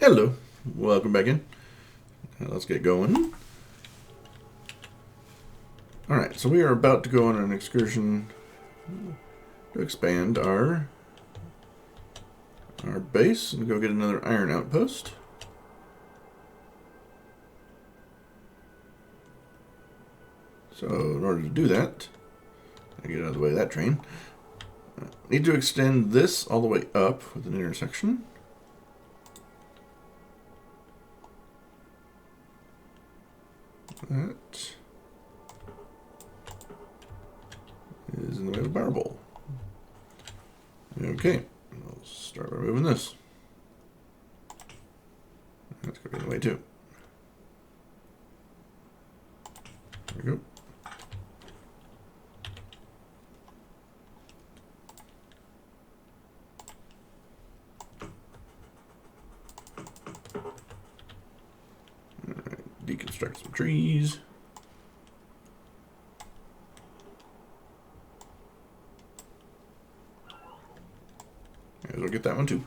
Hello, welcome back in. Let's get going. Alright, so we are about to go on an excursion to expand our base and go get another iron outpost. So in order to do that, I get out of the way of that train. Need to extend this all the way up with an intersection. That is in the way of a barrel bowl. Okay, we'll start by moving this. That's going to be in the way too. There we go. Alright, deconstruct some trees. May as well get that one too.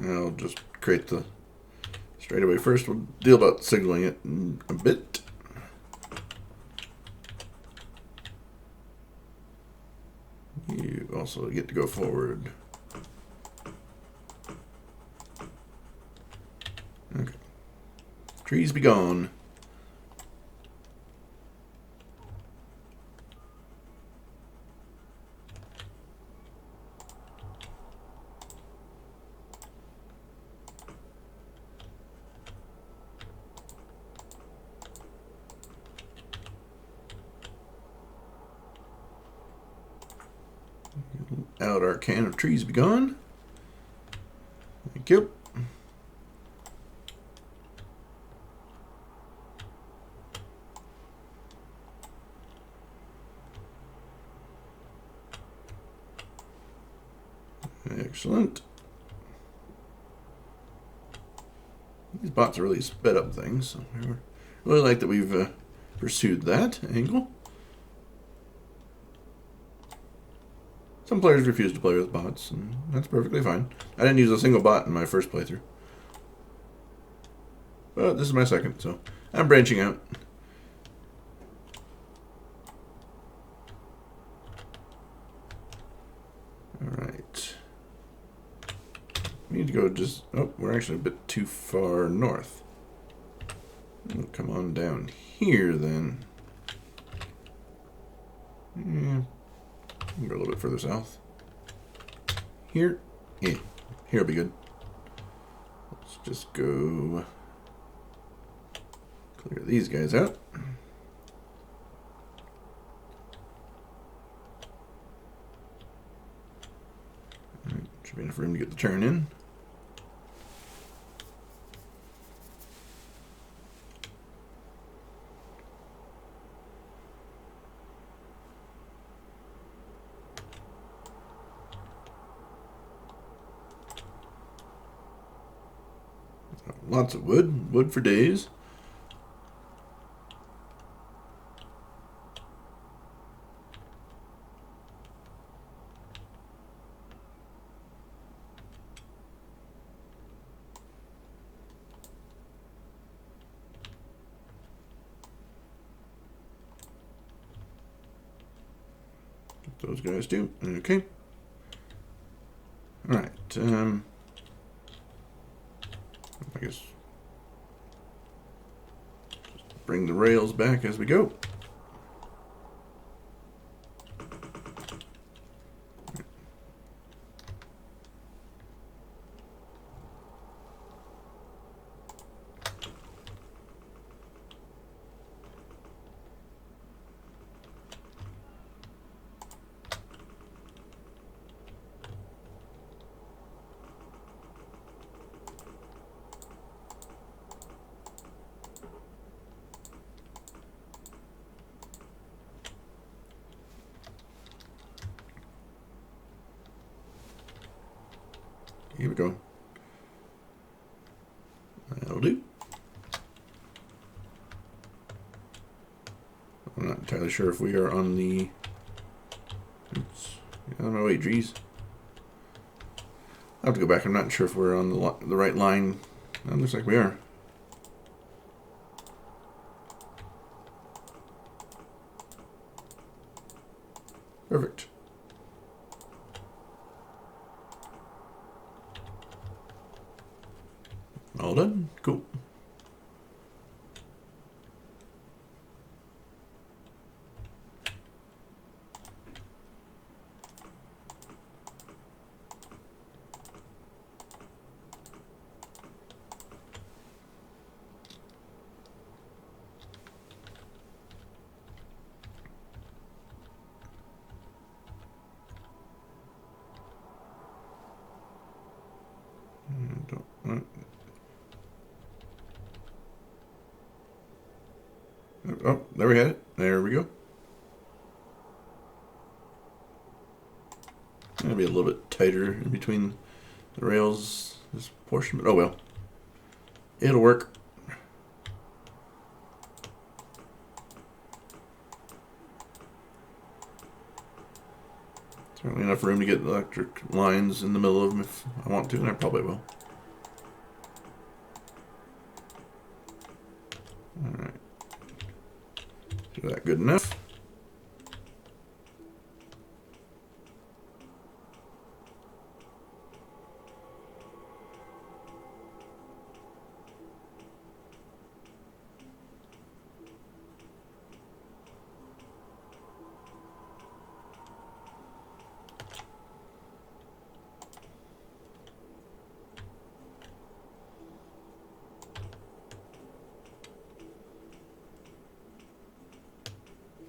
I'll just create the straightaway first. We'll deal about signaling it in a bit. You also get to go forward. Okay. Trees be gone. Out our can of trees be gone. Thank you. Excellent. These bots are really sped up things, so I really like that we've pursued that angle. Some players refuse to play with bots, and that's perfectly fine. I didn't use a single bot in my first playthrough. But this is my second, so I'm branching out. Alright. We need to go just... Oh, we're actually a bit too far north. We'll come on down here, then. Yeah. Go a little bit further south. Here? Yeah. Here'll be good. Let's just go clear these guys out. Alright, should be enough room to get the turn in. Lots of wood. Wood for days. Get those guys too. Okay. Alright. I guess just bring the rails back as we go. Here we go. That'll do. I'm not entirely sure if we are on the... Oops. I don't know, wait, geez. I'll have to go back. I'm not sure if we're on the right line. It looks like we are. Perfect. All done. Cool. Oh, there we had it. There we go. Gonna be a little bit tighter in between the rails, this portion, but oh well. It'll work. Certainly enough room to get electric lines in the middle of them if I want to, and I probably will. Alright. Is that good enough?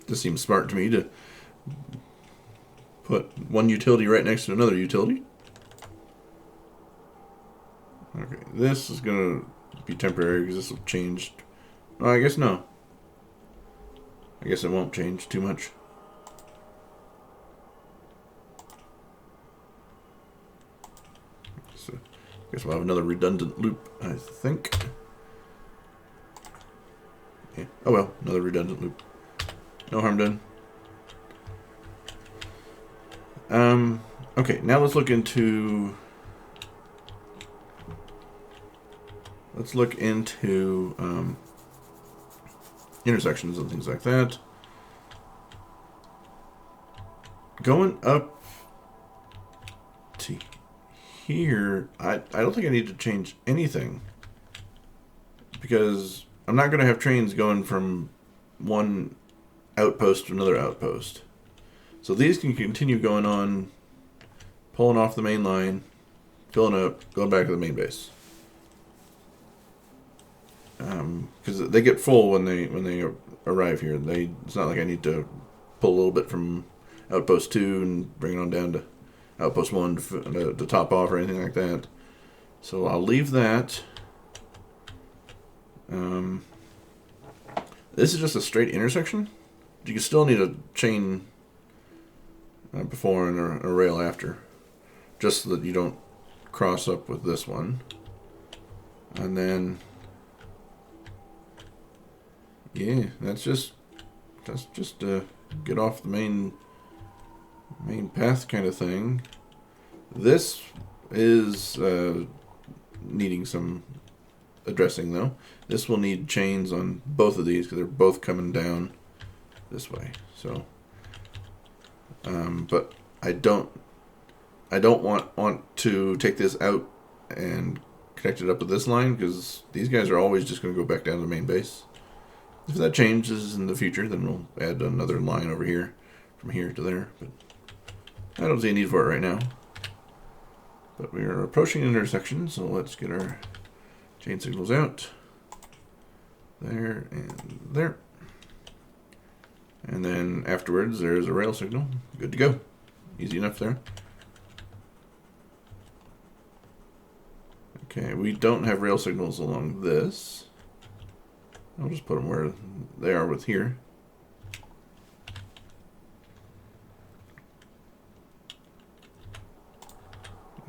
Just seems smart to me to put one utility right next to another utility. Okay, this is gonna be temporary because this will change. Oh, I guess no. I guess it won't change too much. So, I guess we'll have another redundant loop, I think. Yeah. Oh well, another redundant loop. No harm done. Okay, now let's look into intersections and things like that. Going up to here, I don't think I need to change anything because I'm not going to have trains going from one outpost to another outpost. So these can continue going on, pulling off the main line, filling up, going back to the main base. Because they get full when they arrive here. It's not like I need to pull a little bit from outpost 2 and bring it on down to outpost 1 to top off or anything like that. So I'll leave that. This is just a straight intersection. You can still need a chain before and a rail after, just so that you don't cross up with this one. And then, yeah, that's just get off the main path kind of thing. This is needing some addressing though. This will need chains on both of these because they're both coming down this way. So, but I don't want to take this out and connect it up with this line because these guys are always just going to go back down to the main base. If that changes in the future, then we'll add another line over here from here to there. But I don't see a need for it right now. But we are approaching an intersection, so let's get our chain signals out. There and there. And then afterwards, there's a rail signal. Good to go. Easy enough there. Okay, we don't have rail signals along this. I'll just put them where they are with here.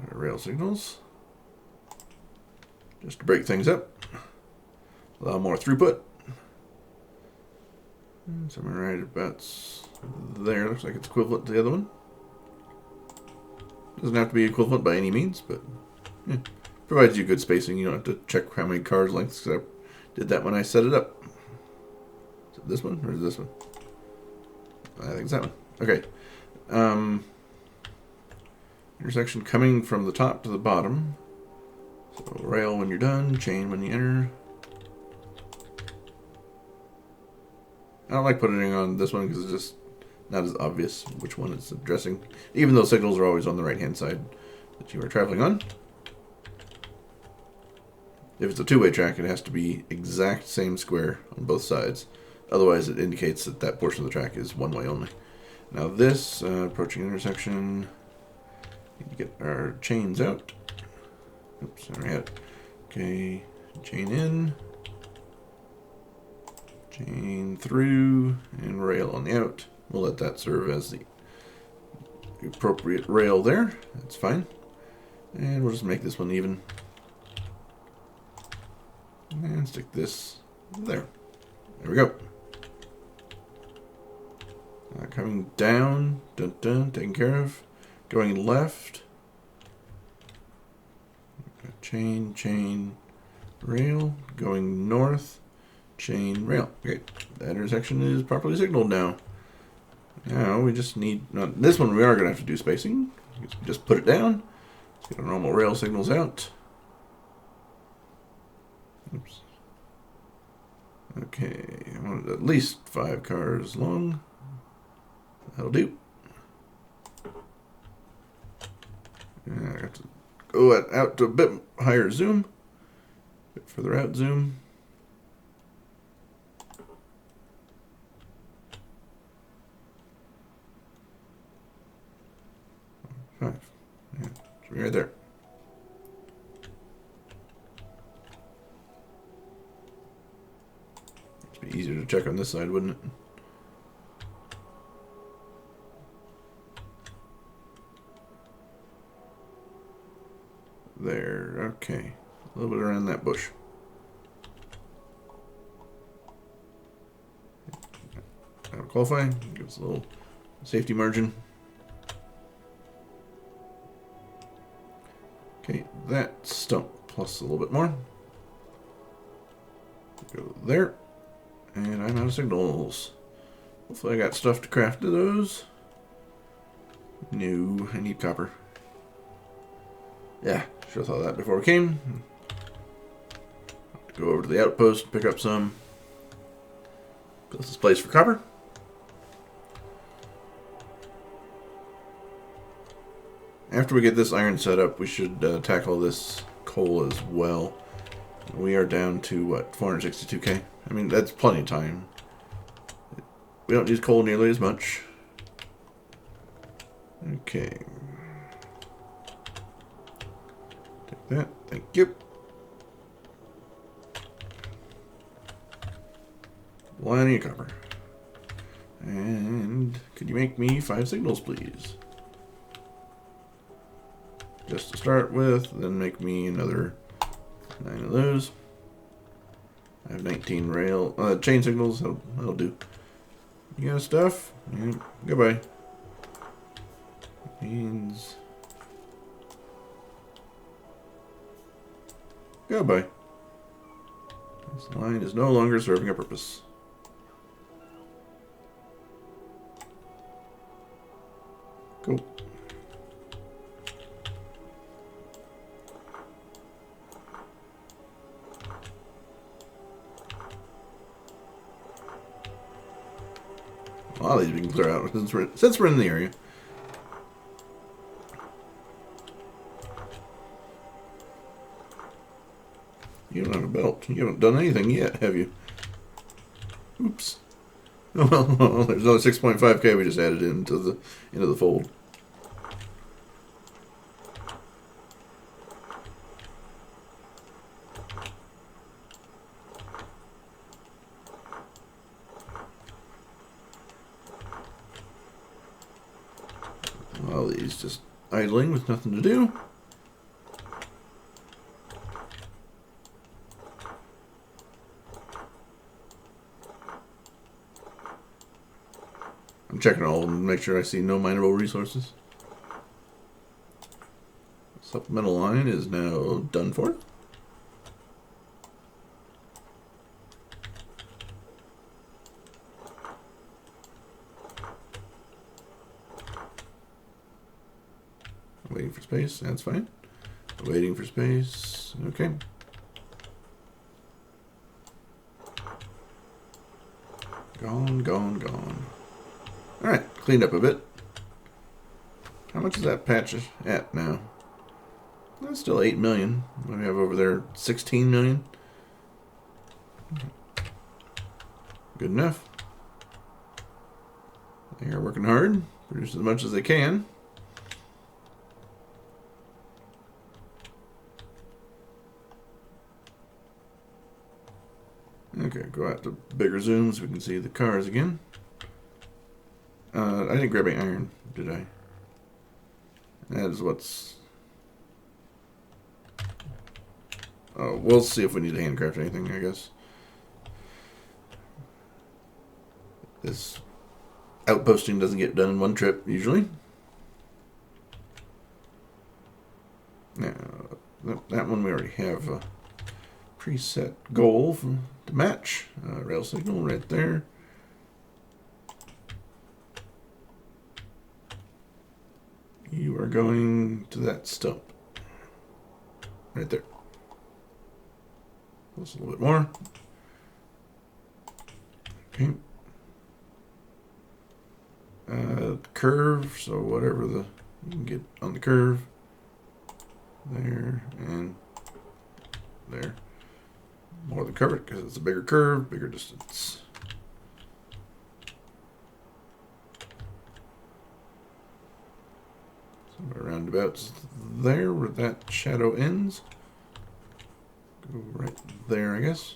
Rail signals. Just to break things up. Allow more throughput. Somewhere right about there. Looks like it's equivalent to the other one. Doesn't have to be equivalent by any means, but yeah. Provides you good spacing. You don't have to check how many cars lengths. Cause I did that when I set it up. Is it this one or is it this one? I think it's that one. Okay. Intersection coming from the top to the bottom. So rail when you're done, chain when you enter. I don't like putting it on this one because it's just not as obvious which one it's addressing, even though signals are always on the right-hand side that you are traveling on. If it's a two-way track, it has to be exact same square on both sides. Otherwise, it indicates that that portion of the track is one way only. Now this, approaching intersection, need to get our chains out. Oops, there we had it. Okay, chain in, chain through, and rail on the out. We'll let that serve as the appropriate rail there. That's fine. And we'll just make this one even. And stick this there. There we go. Coming down, dun dun, taken care of. Going left. Chain, chain, rail. Going north, chain, rail. Okay, that intersection is properly signaled now. Now we just need, this one we are going to have to do spacing. Just put it down. Let's get our normal rail signals out. Oops. Okay, I want at least 5 cars long. That'll do. Yeah, I have to go out to a bit higher zoom. A bit further out zoom. Five. Yeah, should be right there. It'd be easier to check on this side, wouldn't it? There, okay. A little bit around that bush. That'll qualify. Give us a little safety margin. Okay, that stump plus a little bit more. Go there. And I'm out of signals. Hopefully I got stuff to craft to those. No, I need copper. Yeah, should have thought of that before we came. Go over to the outpost, pick up some. Build this place for copper. After we get this iron set up, we should tackle this coal as well. We are down to, what, 462k? I mean, that's plenty of time. We don't use coal nearly as much. Okay. Take that. Thank you. Plenty of copper. And could you make me 5 signals, please? Just to start with, then make me another 9 of those. I have 19 rail chain signals. That'll do. You got stuff? Yeah. Goodbye. Means goodbye. This line is no longer serving a purpose. Cool. A lot of these we can clear out since we're in the area. You don't have a belt. You haven't done anything yet, have you? Oops. Oh well, there's another 6.5k we just added into the fold. All these just idling with nothing to do. I'm checking all of them to make sure I see no mineable resources. Supplemental line is now done for. Waiting for space, that's fine. Waiting for space, okay. Gone, gone, gone. Alright, cleaned up a bit. How much is that patch at now? That's still 8 million. What do we have over there? 16 million? Good enough. They are working hard. Produce as much as they can. Okay, go out to bigger zoom so we can see the cars again. I didn't grab any iron, did I? That is what's... Oh, we'll see if we need to handcraft anything, I guess. This outposting doesn't get done in one trip, usually. Now, that one we already have a preset goal to match. Rail signal right there. You are going to that stump. Right there. Plus a little bit more. Okay. Curve, so whatever you can get on the curve. There and there. More than covered because it's a bigger curve, bigger distance. Somewhere around about there where that shadow ends. Go right there, I guess.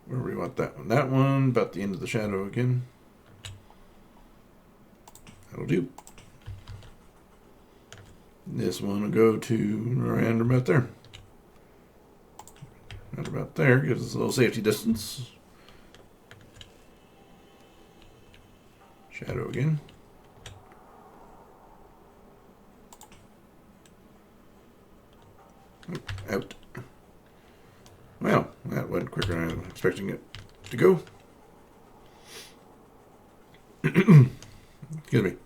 Where do we want that one? That one, about the end of the shadow again. That'll do. This one will go to around about there. Right about there, gives us a little safety distance. Shadow again. Out. Well, that went quicker than I was expecting it to go. Excuse me.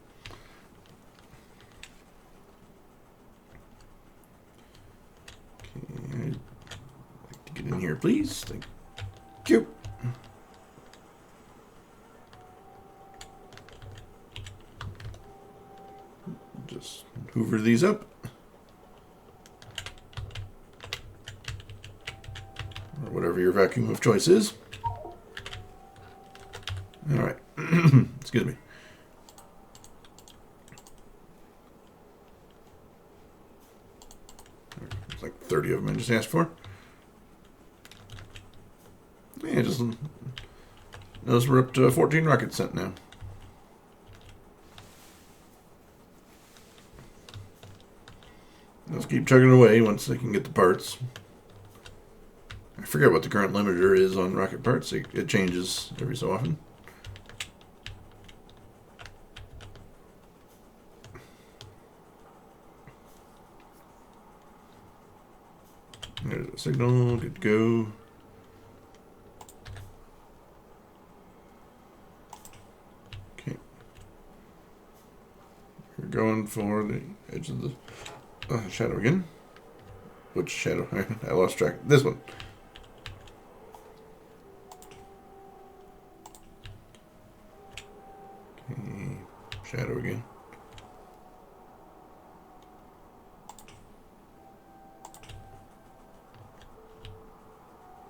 Okay, I'd like to get in here, please. Thank you. Just hoover these up. Or whatever your vacuum of choice is. Alright. Excuse me. It's like 30 of them I just asked for. Yeah, just notice we're up to 14 rockets sent now. Let's keep chugging away once they can get the parts. I forget what the current limiter is on rocket parts. It changes every so often. There's a signal. Good to go. Okay. We're going for the edge of the shadow again. Which shadow? I lost track. This one. Okay. Shadow again.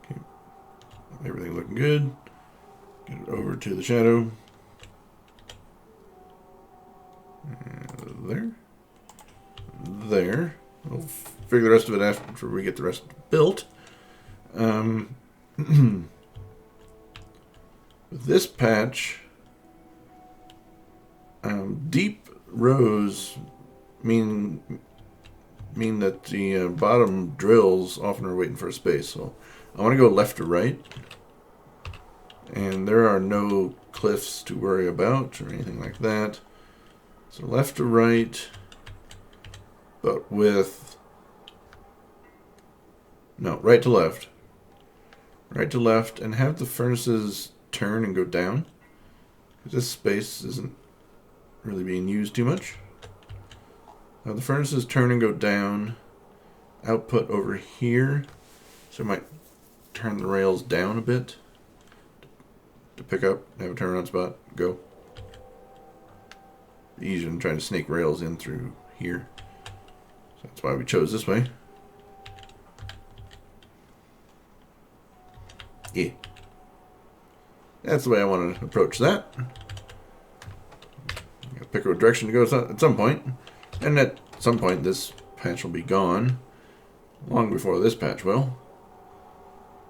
Okay. Everything looking good. Get it over to the shadow. There. There. We'll figure the rest of it after we get the rest built. With this patch, deep rows mean that the bottom drills often are waiting for a space. So I want to go left to right, and there are no cliffs to worry about or anything like that. So left to right, but with no, right to left. Right to left, and have the furnaces turn and go down. This space isn't really being used too much. The furnaces turn and go down. Output over here. So I might turn the rails down a bit to pick up, have a turnaround spot, go. Easier than trying to snake rails in through here. So that's why we chose this way. Yeah. That's the way I want to approach that. Pick a direction to go at some point. And at some point this patch will be gone. Long before this patch will.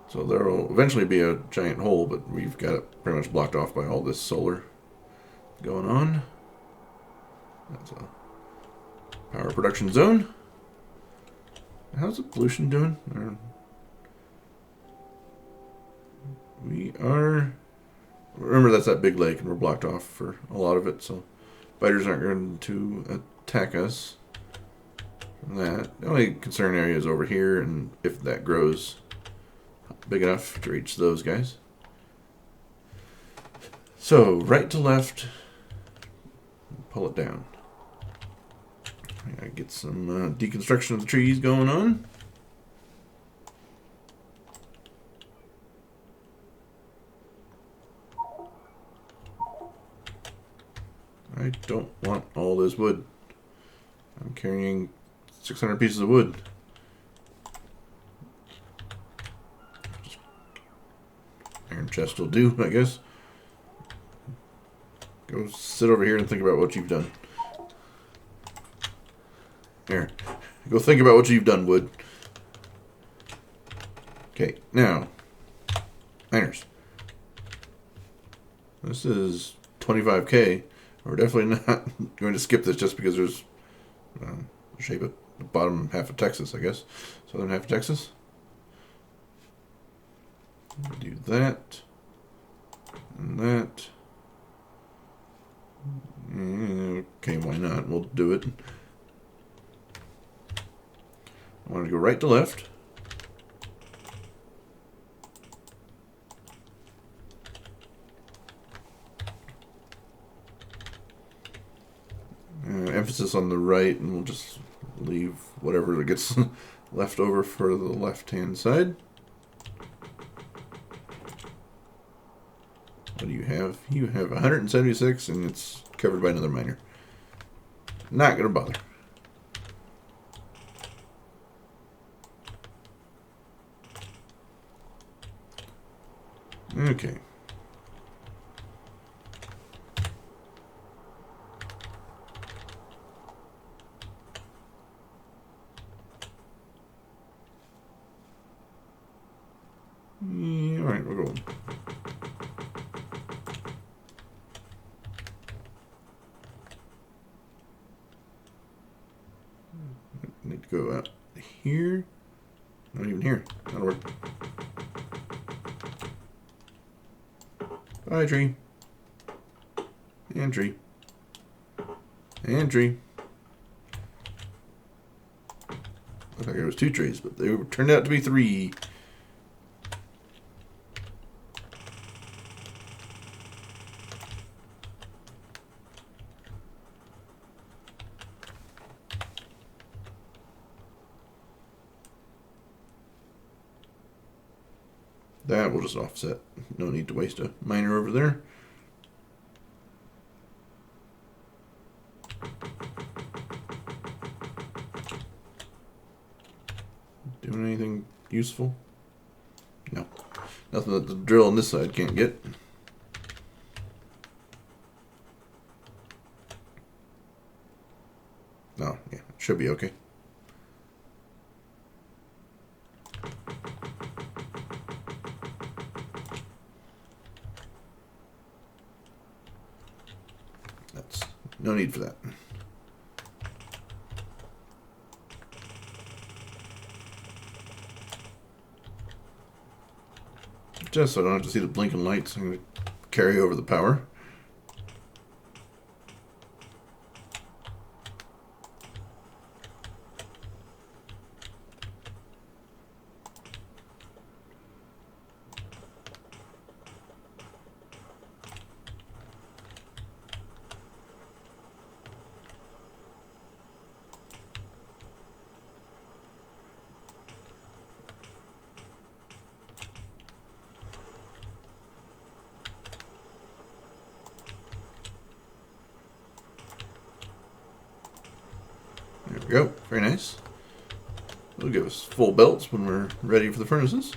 So there will eventually be a giant hole, but we've got it pretty much blocked off by all this solar going on. That's a power production zone. How's the pollution doing? We are... Remember, that's that big lake, and we're blocked off for a lot of it, so spiders aren't going to attack us from that. The only concern area is over here, and if that grows big enough to reach those guys. So, right to left, pull it down. I gotta get some deconstruction of the trees going on. I don't want all this wood. I'm carrying 600 pieces of wood. Iron chest will do, I guess. Go sit over here and think about what you've done. Here. Go think about what you've done, wood. Okay, now. Miners. This is 25k. We're definitely not going to skip this just because there's shape it. The bottom half of Texas, I guess. Southern half of Texas. Do that. And that. Okay, why not? We'll do it. I want to go right to left. Emphasis on the right, and we'll just leave whatever gets left over for the left-hand side. What do you have? You have 176, and it's covered by another miner. Not going to bother. Okay. Yeah, all right, we're going. Need to go out here. Not even here. That'll work. Bye, tree. And tree. And tree. Looked like it was 2 trees, but they turned out to be 3. That will just offset. No need to waste a miner over there. Doing anything useful? No. Nothing that the drill on this side can't get. Oh, yeah. It should be okay. No need for that. Just so I don't have to see the blinking lights, I'm going to carry over the power. There we go. Very nice. It'll give us full belts when we're ready for the furnaces.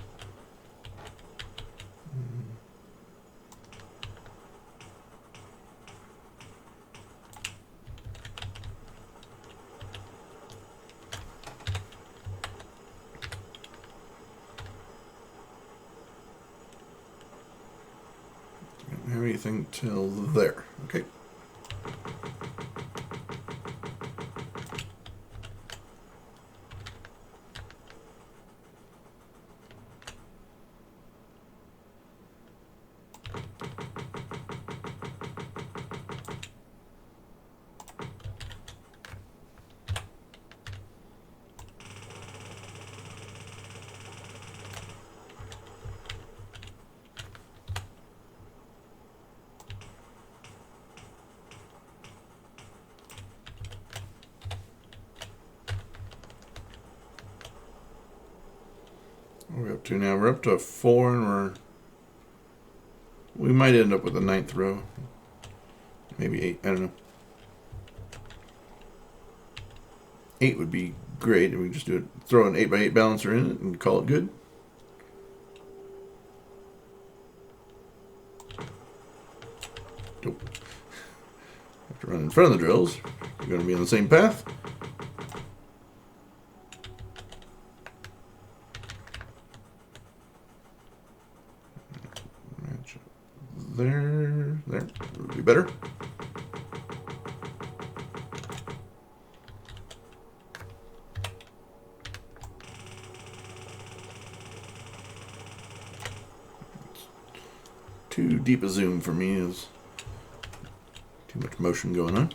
Don't have anything till there. Okay. What are we up to now? We're up to 4, and we might end up with a 9th row. Maybe 8. I don't know. 8 would be great. We can just do it. Throw an 8x8 balancer in it and call it good. Nope. Have to run in front of the drills. You're going to be on the same path. There would be better. Too deep a zoom for me. Is too much motion going on.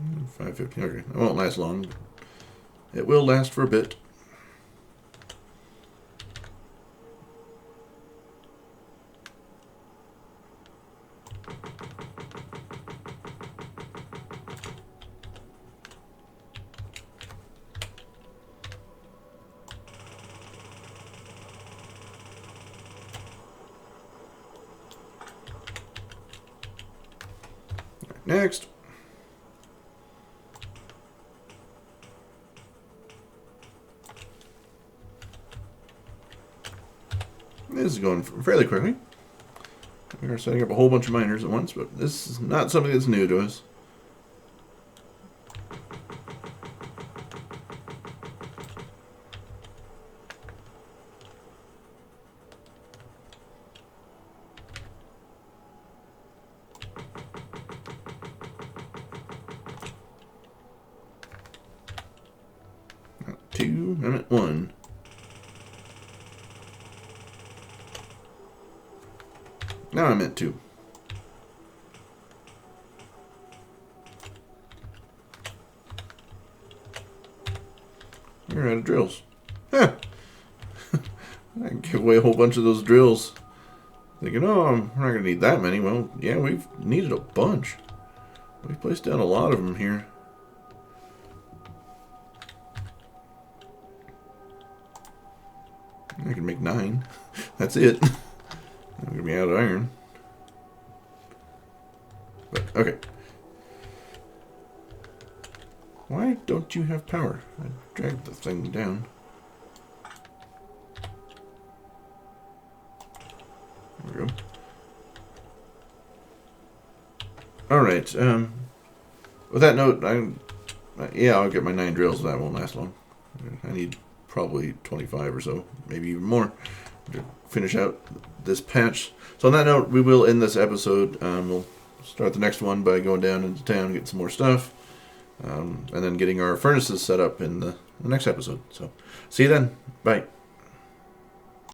Mm, 5:15. Okay, it won't last long. It will last for a bit. Next. This is going fairly quickly. We are setting up a whole bunch of miners at once, but this is not something that's new to us. Not 2, I'm at 1. Now I'm at 2. We're out of drills. Huh. I can give away a whole bunch of those drills. Thinking, oh, we're not going to need that many. Well, yeah, we've needed a bunch. We've placed down a lot of them here. I can make 9. That's it. I'm going to be out of iron. But, okay. Why don't you have power? I dragged the thing down. screw. All right. With that note, I'll get my 9 drills. That won't last long. I need probably 25 or so, maybe even more, to finish out this patch. So on that note, we will end this episode. We'll start the next one by going down into town, get some more stuff, and then getting our furnaces set up in the next episode. So see you then. Bye.